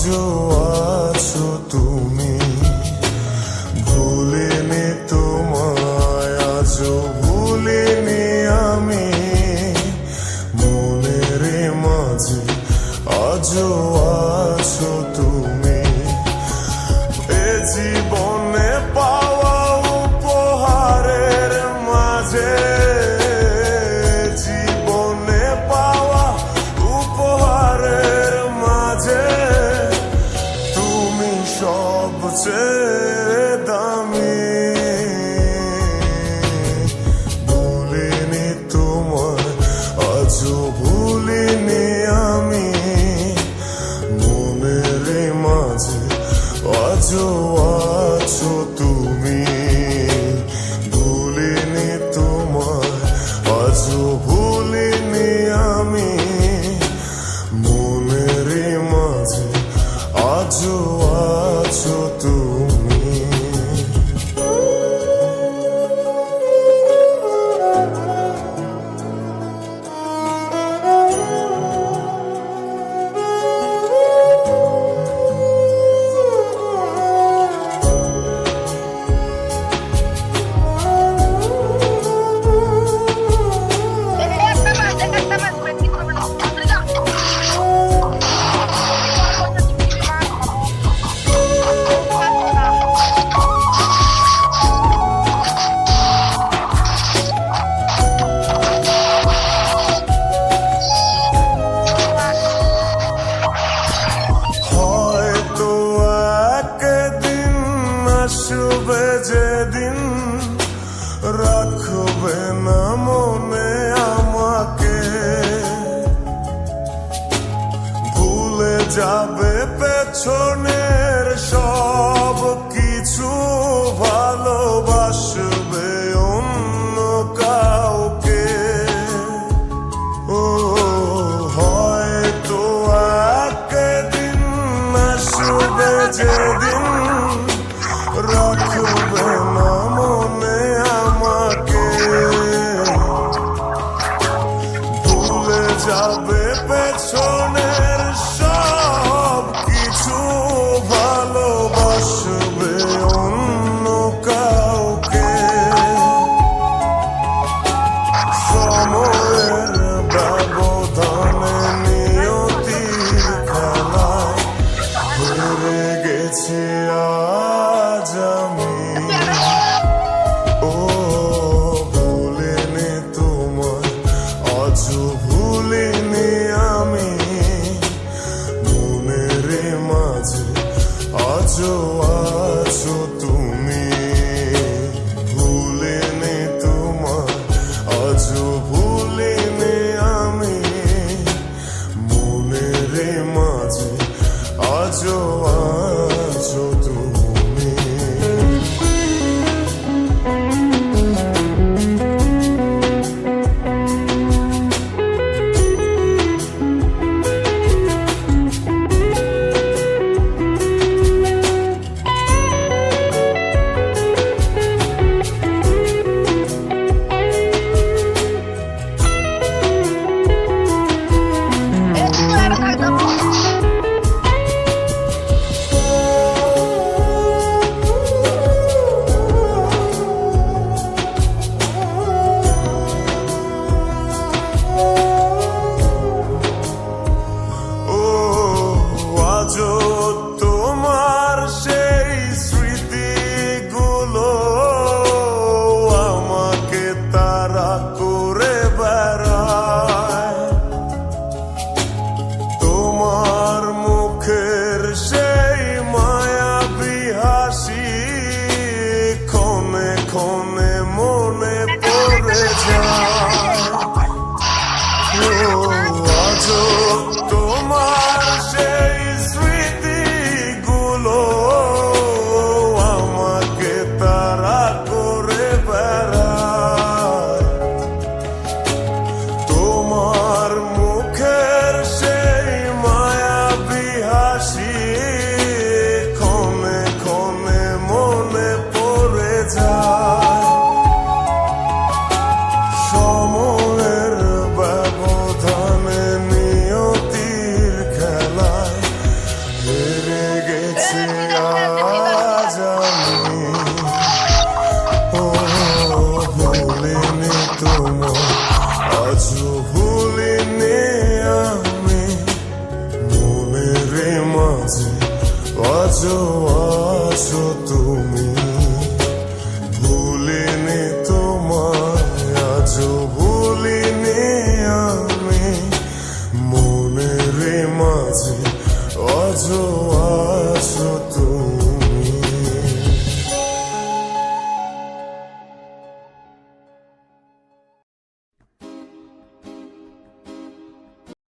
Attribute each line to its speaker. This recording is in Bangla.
Speaker 1: আজও আছো তুমি, ভুলিনি তোমায়, আজও ভুলিনি আমি, মনের মাঝে আজও আছো তুমি। এ জীবনে পাওয়া উপহারের মাঝে, জীবনে পাওয়া উপহারের মাঝে তুমি সবচেয়ে দামি। ভুলিনি তোমায়, আজও ভুলিনি আমি, মনের মাঝে আজও আছো তুমি। ভুলিনি তোমায়, আজও ভুলিনি আমি, মনের মাঝে আজও আছো তুমি। আসবে যেদিন রাখবে না মনে আমাকে, ভুলে যাবে পেছনের সব কিছু, ভালোবাসবে অন্য কাউকে। ও হয়তো একদিন আসবে যেদিন রাখবে না মনে আমাকে, ভুলে যাবে পেছনের সব কিছু, ভালোবাসবে অন্য কাউকে। সময়ের ব্যবধানে নিয়তির খেলায় হেরে গেছি আজ আমি। ও ভুলিনি তোমায়, আজও ভুলিনি আমি, মনের মাঝে আজও আছো তুমি। ভুলিনি তোমায়, আজও ভুলিনি আমি, মনের মাঝে আজও আছো তুমি। তোমার সেই স্মৃতিগুলো আমাকে তাড়া করে বেড়ায়, তোমার মুখের সেই মায়াবী হাসি ক্ষণে ক্ষণে মনে পড়ে যায়।